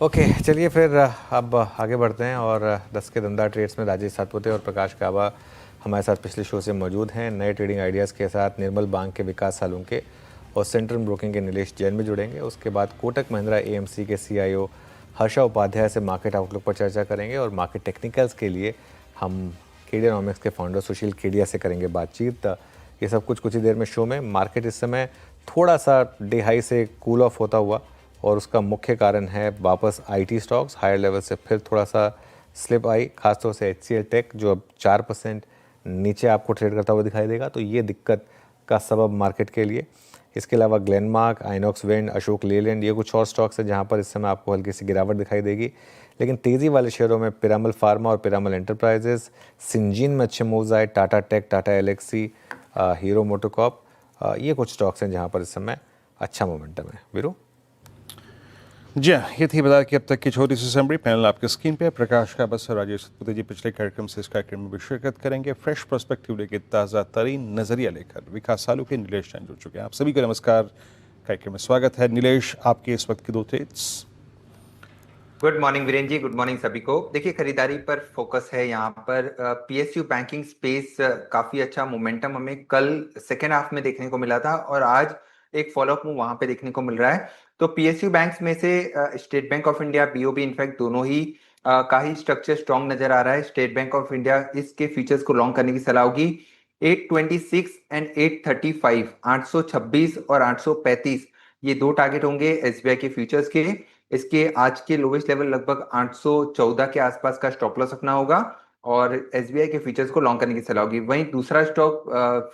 Okay, चलिए फिर अब आगे बढ़ते हैं और 10 के धंधा ट्रेड्स में राजेश सातपुते और प्रकाश काबा हमारे साथ पिछले शो से मौजूद हैं। नए ट्रेडिंग आइडियाज़ के साथ निर्मल बैंक के विकास सालुंके और सेंट्रल ब्रोकिंग के नीलेश जैन भी जुड़ेंगे। उसके बाद कोटक महिंद्रा एएमसी के सीईओ हर्षा उपाध्याय से मार्केट आउटलुक पर चर्चा करेंगे और मार्केट टेक्निकल्स के लिए हम केडियानॉमिक्स के फाउंडर सुशील केडिया से करेंगे बातचीत। ये सब कुछ ही देर में शो में। मार्केट इस समय थोड़ा सा डे हाई से कूल ऑफ होता हुआ और उसका मुख्य कारण है वापस आईटी स्टॉक्स हायर लेवल से फिर थोड़ा सा स्लिप आई, खासतौर से एचसीएल टेक जो अब 4% नीचे आपको ट्रेड करता हुआ दिखाई देगा, तो ये दिक्कत का सबब मार्केट के लिए। इसके अलावा ग्लेनमार्क, आइनॉक्स विंड, अशोक लेलैंड, ये कुछ और स्टॉक्स हैं जहाँ पर इस समय आपको हल्की सी गिरावट दिखाई देगी। लेकिन तेज़ी वाले शेयरों में पिरामल फार्मा और पिरामल एंटरप्राइजेस, सिंजीन में अच्छे मूव्स आए, टाटा टेक, टाटा एलेक्सी, हीरो मोटोकॉप, ये कुछ स्टॉक्स हैं जहाँ पर इस समय अच्छा मोमेंटम है। वीरू जी हाँ, ये थी बता कि अब तक की छोटी सी समरी। पैनल आपके स्क्रीन पे प्रकाश का बस और राजेश सतपुते जी पिछले कार्यक्रम से इस कार्यक्रम में भी शिरकत करेंगे। फ्रेश पर्सपेक्टिव लेके ताज़ा तरीन नजरिया लेकर विकास सालू के नीलेश जैन जुड़ चुके हैं। आप सभी को नमस्कार, कार्यक्रम में स्वागत है। नीलेश, आपके इस वक्त की दो ट्रेड्स। गुड मॉर्निंग वीरेन जी, गुड मॉर्निंग सभी को। देखिए, खरीदारी पर फोकस है यहाँ पर। पीएसयू बैंकिंग स्पेस काफी अच्छा मोमेंटम हमें कल सेकेंड हाफ में देखने को मिला था और आज एक फॉलोअप मूव वहां पे देखने को मिल रहा है। तो पीएसयू बैंक्स में से state bank of India, BOB, in fact दोनों ही का ही स्ट्रक्चर स्ट्रॉन्ग नजर आ रहा है। स्टेट बैंक ऑफ इंडिया इसके फीचर्स को लॉन्ग करने की सलाह होगी। 826 एंड 835, 826 और 835, ये दो टारगेट होंगे एसबीआई के फ्यूचर्स के। इसके आज के लोवेस्ट लेवल लगभग 814 के आसपास का स्टॉप लॉस रखना होगा और एसबीआई के फीचर्स को लॉन्ग करने की सलाह होगी। वहीं दूसरा स्टॉक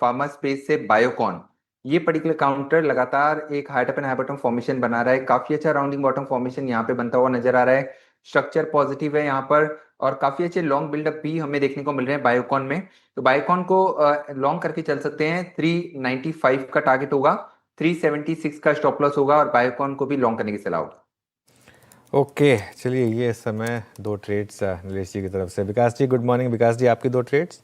फार्मा स्पेस से बायोकॉन, ये पर्टिकुलर काउंटर लगातार एक high top and high bottom formation बना रहा है। काफी अच्छा राउंडिंग बॉटम फॉर्मेशन यहाँ पे बनता हुआ नजर आ रहा है। स्ट्रक्चर पॉजिटिव है यहाँ पर और काफी अच्छे लॉन्ग बिल्डअप भी हमें देखने को मिल रहे हैं बायोकॉन में। तो बायोकॉन को लॉन्ग करके चल सकते हैं। 395 का टारगेट होगा, 376 का स्टॉप लॉस होगा और बायोकॉन को भी लॉन्ग करने की सलाह होगी। ओके, चलिए ये इस समय दो ट्रेड्स नीलेश जी की तरफ से। विकास जी, गुड मॉर्निंग। विकास जी, आपकी दो ट्रेड्स।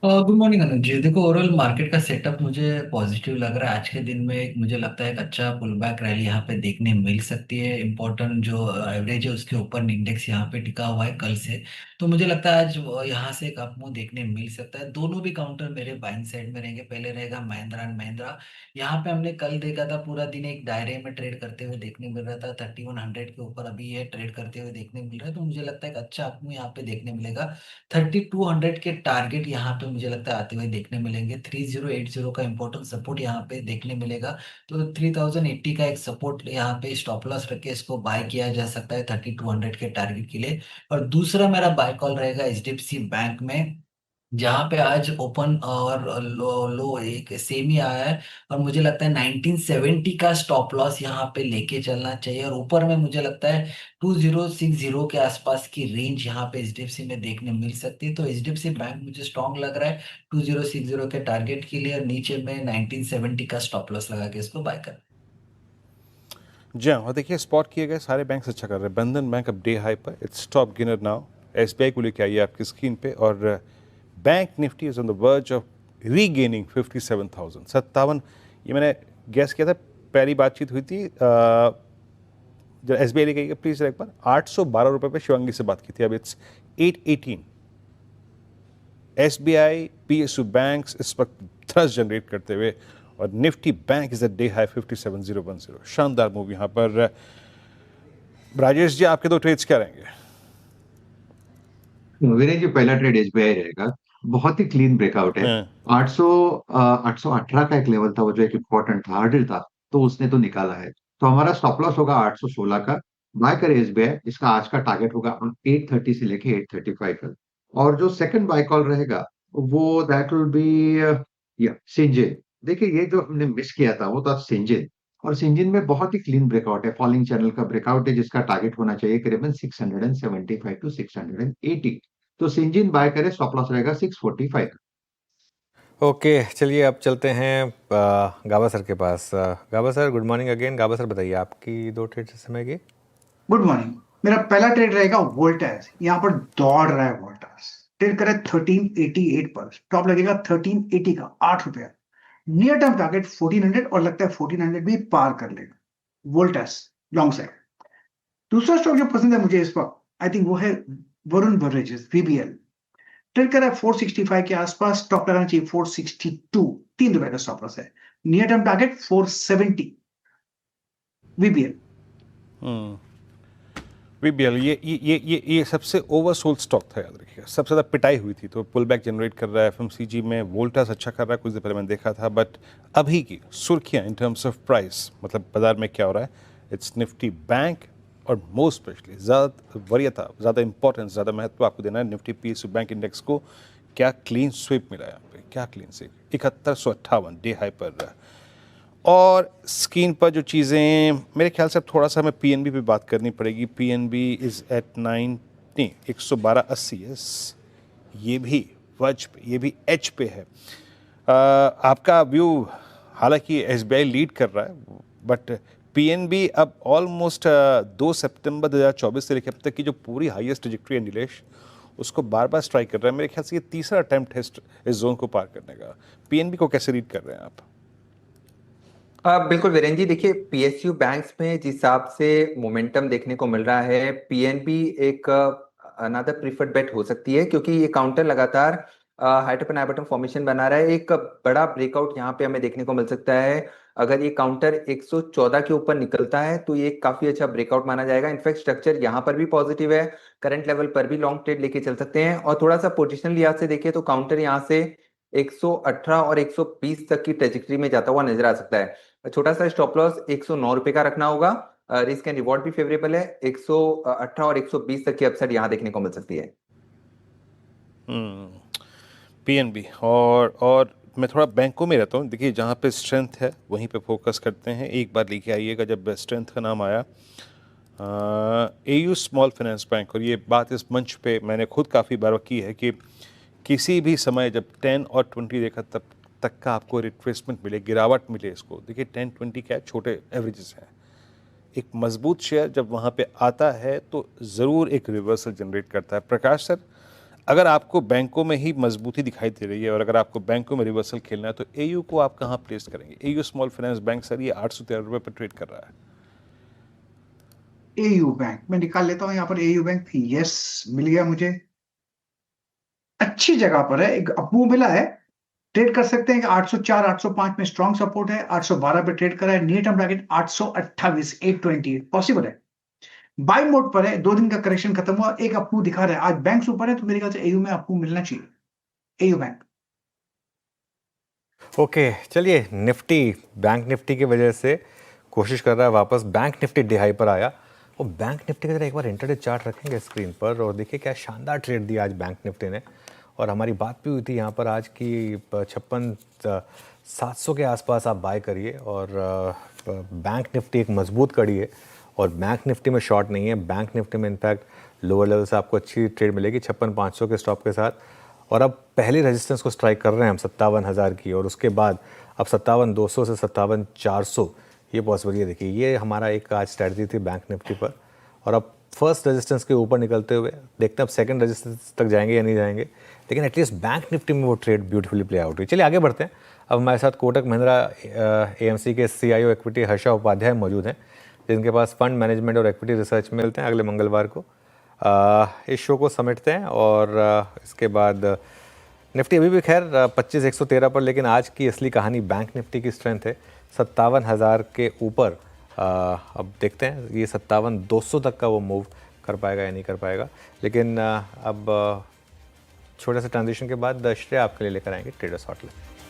गुड मॉर्निंग अनुज जी। देखो, ओवरऑल मार्केट का सेटअप मुझे पॉजिटिव लग रहा है। आज के दिन में मुझे लगता है एक अच्छा पुल बैक रैली यहाँ पे देखने मिल सकती है। इम्पोर्टेंट जो एवरेज है उसके ऊपर इंडेक्स यहाँ पे टिका हुआ है कल से। तो मुझे लगता है आज यहाँ से एक अप मूव देखने मिल सकता है। दोनों भी काउंटर मेरे बाइंग साइड में रहेंगे। पहले रहेगा महिंद्रा एंड महिंद्रा। यहाँ पे हमने कल देखा था पूरा दिन एक दायरे में ट्रेड करते हुए देखने मिल रहा था। 3100 के ऊपर अभी ये ट्रेड करते हुए देखने मिल रहा है। तो मुझे लगता है एक अच्छा अप मूव यहाँ पे देखने मिलेगा। 3200 के टारगेट यहाँ पे मुझे लगता है आते हुए देखने मिलेंगे। 3080 का इंपॉर्टेंट सपोर्ट यहाँ पे देखने मिलेगा। तो 3080 का एक सपोर्ट यहाँ पे स्टॉप लॉस रख के इसको बाय किया जा सकता है 3200 के टारगेट के लिए। और दूसरा मेरा बाय कॉल रहेगा एचडीएफसी बैंक में, जहां पे आज ओपन और लो एक सेम ही आया है। और मुझे लगता है 1970 का स्टॉप लॉस यहाँ पे लेके चलना चाहिए। और ऊपर में मुझे लगता है 2060 के आसपास की रेंज यहाँ पे एचडीएफसी में देखने मिल सकती है। तो एचडीएफसी बैंक मुझे स्ट्रॉन्ग लग रहा है 2060 के टारगेट के लिए। और नीचे में 1970 का स्टॉप लॉस लगा के इसको बाय कर। जी हाँ, और देखिए स्पॉट किए गए सारे बैंक अच्छा कर रहे हैं। बंधन बैंक अब डे हाई पर, its top gainer now. SBI को लेके आइए आपकी स्क्रीन पे। और bank Nifty is on the verge of regaining 57,000, 57। ये मैंने गैस किया था, पहली बातचीत हुई थी जब एसबीआई ने कही प्लीज एक बार 812 रुपये पे शिवांगी से बात की थी। अब इट्स 818। एसबीआई, पीएसयू बैंक्स इस वक्त थ्रस्ट जनरेट करते हुए और Nifty bank is a day high 57,010। शानदार मूव यहाँ पर। राजेश जी, आपके दो ट्रेड्स क्या रहेंगे? विनय जी, पहला ट्रेड एसबीआई रहेगा। बहुत ही क्लीन ब्रेकआउट है। 800 818 का एक लेवल था, वो जो एक इम्पोर्टेंट था, हार्डल था, तो उसने तो निकाला है। तो हमारा स्टॉप लॉस होगा 816 का। बाय करे एसबीआई, इसका आज का टारगेट होगा 830 से लेके 835 का। और जो सेकंड बाय कॉल रहेगा वो दैट विल बी या सिंजेन। देखिए, ये जो हमने मिस किया था वो था सिंजेन। और सिंजेन में बहुत ही क्लीन ब्रेकआउट है, फॉलिंग चैनल का ब्रेकआउट है, जिसका टारगेट होना चाहिए करीबन 675 टू 680। तो सिंजिन बाय करे, स्टॉप लॉस रहेगा 645। ओके, चलिए अब चलते हैं गाबा सर के पास। गाबा सर, गुड मॉर्निंग अगेन। गाबा सर, बताइए आपकी दो ट्रेड्स इस समय की। Good morning. मेरा पहला ट्रेड रहेगा वोल्टास। यहाँ पर दौड़ रहा है वोल्टास। ट्रेड करे 1388 पर, स्टॉप लगेगा 1380 का, 8 रुपया। नियर टर्म टारगेट 1400 और लगता है 1400 भी पार कर लेगा वोल्टास लॉन्ग साइड। दूसरा स्टॉक जो पसंद है मुझे इस वक्त, आई थिंक वो है वरुण बेवरेजेस, वीबीएल। ट्रेड कर रहा है 465 के आसपास, स्टॉप लगाना चाहिए 462, ₹3 का स्टॉप लॉस है। Near term target 470 VBL. VBL ये सबसे ओवरसोल्ड स्टॉक था, याद रखिएगा, सबसे ज़्यादा पिटाई हुई थी, तो पुल बैक जनरेट कर रहा है। एफएमसीजी में वोल्टास अच्छा कर रहा है, कुछ देर पहले मैंने देखा था, बट अभी की सुर्खियाँ इन टर्म्स ऑफ प्राइस, मतलब बाजार में क्या हो रहा है, इट्स निफ्टी बैंक, और मोस्ट स्पेशली ज़्यादा वरीयता, ज़्यादा इंपॉर्टेंस, ज़्यादा महत्व आपको देना है निफ्टी पीएसयू बैंक इंडेक्स को। क्या क्लीन स्वीप मिला है यहाँ पे, क्या क्लीन स्वीप, 7158 डे हाई पर। और स्क्रीन पर जो चीज़ें, मेरे ख्याल से अब थोड़ा सा हमें पीएनबी पे बात करनी पड़ेगी। पीएनबी इज़ एट 112.80, यस, ये भी वज पे, ये भी एच पे है। आपका व्यू, हालांकि एसबीआई लीड कर रहा है, बट पीएनबी अब ऑलमोस्ट 2 सितंबर 2024 से लेकर अब तक की जो पूरी हाईएस्ट ट्रैजेक्टरी है नीलेश, उसको बार बार स्ट्राइक कर रहा है। मेरे ख्याल से ये तीसरा अटेम्प्ट है इस जोन को पार करने का। पीएनबी को कैसे रीड कर रहे हैं आप? बिल्कुल वीरेन जी, देखिए पीएसयू बैंक्स में जिस हिसाब से मोमेंटम देखने को मिल रहा है, पीएनबी एक अनदर प्रीफर्ड बेट हो सकती है, क्योंकि ये काउंटर लगातार हाइट एंड बॉटम फॉर्मेशन बना रहा है। एक बड़ा ब्रेकआउट यहाँ पे हमें देखने को मिल सकता है। अगर ये काउंटर 114 के ऊपर निकलता है तो ये काफी अच्छा ब्रेकआउट माना जाएगा। इनफैक्ट स्ट्रक्चर यहाँ पर भी पॉजिटिव है, करंट लेवल पर भी लॉन्ग ट्रेड लेके चल सकते हैं। और थोड़ा सा पोजिशनल लिहाज से देखिए तो काउंटर यहाँ से 118 और 120 तक की ट्रेजेक्टरी में जाता हुआ नजर आ सकता है। छोटा सा स्टॉप लॉस 109 रुपए का रखना होगा। रिस्क एंड रिवॉर्ड भी फेवरेबल है, 118 और 120 तक की अपसाइड यहाँ देखने को मिल सकती है। पीएनबी और मैं थोड़ा बैंकों में रहता हूँ, देखिए जहाँ पे स्ट्रेंथ है वहीं पे फोकस करते हैं। एक बार लेके आइएगा जब स्ट्रेंथ का नाम आया, एयू स्मॉल फाइनेंस बैंक, और ये बात इस मंच पे मैंने खुद काफ़ी बार की है कि किसी भी समय जब 10 और 20 देखा तब तक का आपको रिट्रेसमेंट मिले, गिरावट मिले इसको। देखिए 10-20 क्या है, छोटे एवरेजेस हैं। एक मजबूत शेयर जब वहाँ पे आता है तो ज़रूर एक रिवर्सल जनरेट करता है। प्रकाश सर, अगर आपको बैंकों में ही मजबूती दिखाई दे रही है और अगर आपको बैंकों में रिवर्सल खेलना है तो एयू को आप कहाँ प्लेस करेंगे? AU small finance bank sir, ये 813 रुपये पर ट्रेड कर रहा है। एयू बैंक मैं निकाल लेता हूं यहाँ पर। एयू बैंक, यस, मिल गया मुझे, अच्छी जगह पर है, एक अपमूव मिला है। ट्रेड कर सकते हैं कि 804 805 में स्ट्रॉन्ग सपोर्ट है, 812 पे ट्रेड करा है। नियर टर्म टारगेट 828 820 पॉसिबल है। बाय मोड पर है, 2 दिन का करेक्शन खत्म हुआ, एक अपमूव दिखा रहा है। आज बैंक ऊपर है तो मेरे ख्याल से एयू में अपमूव मिलना चाहिए, एयू बैंक। ओके, चलिए निफ्टी, बैंक निफ्टी की वजह से कोशिश कर रहा है वापस। बैंक निफ्टी डिहाई पर आया और बैंक निफ्टी की तरह एक बार इंटरडे चार्ट रखेंगे स्क्रीन पर और देखिए क्या शानदार ट्रेड दिया आज बैंक निफ्टी ने। और हमारी बात भी हुई थी यहाँ पर आज की 56,700 के आसपास आप बाय करिए। और बैंक निफ्टी एक मजबूत कड़ी है और बैंक निफ्टी में शॉर्ट नहीं है। बैंक निफ्टी में इनफैक्ट लोअर लेवल से आपको अच्छी ट्रेड मिलेगी 56,500 के स्टॉप के साथ। और अब पहली रेजिस्टेंस को स्ट्राइक कर रहे हैं हम 57,000 की, और उसके बाद अब 57,200 से 57,400 ये पॉसिबल। ये देखिए, ये हमारा एक आज स्ट्रैटेजी थी बैंक निफ्टी पर। और अब फर्स्ट रेजिस्टेंस के ऊपर निकलते हुए देखते हैं अब सेकंड रेजिस्टेंस तक जाएंगे या नहीं जाएंगे, लेकिन एटलीस्ट बैंक निफ्टी में वो ट्रेड ब्यूटीफुली प्ले आउट हुई। चलिए आगे बढ़ते हैं। अब हमारे साथ कोटक महिंद्रा एएमसी के CIO इक्विटी हर्षा उपाध्याय मौजूद हैं, जिनके पास फंड मैनेजमेंट और इक्विटी रिसर्च मिलते हैं अगले मंगलवार को। इस शो को समेटते हैं और इसके बाद निफ्टी अभी भी खैर 25,113 पर, लेकिन आज की असली कहानी बैंक निफ्टी की स्ट्रेंथ है 57,000 के ऊपर। अब देखते हैं ये 57,200 तक का वो मूव कर पाएगा या नहीं कर पाएगा। लेकिन अब छोटे से ट्रांजिशन के बाद श्रेया आपके लिए लेकर आएंगे ट्रेडर्स हॉटलाइन।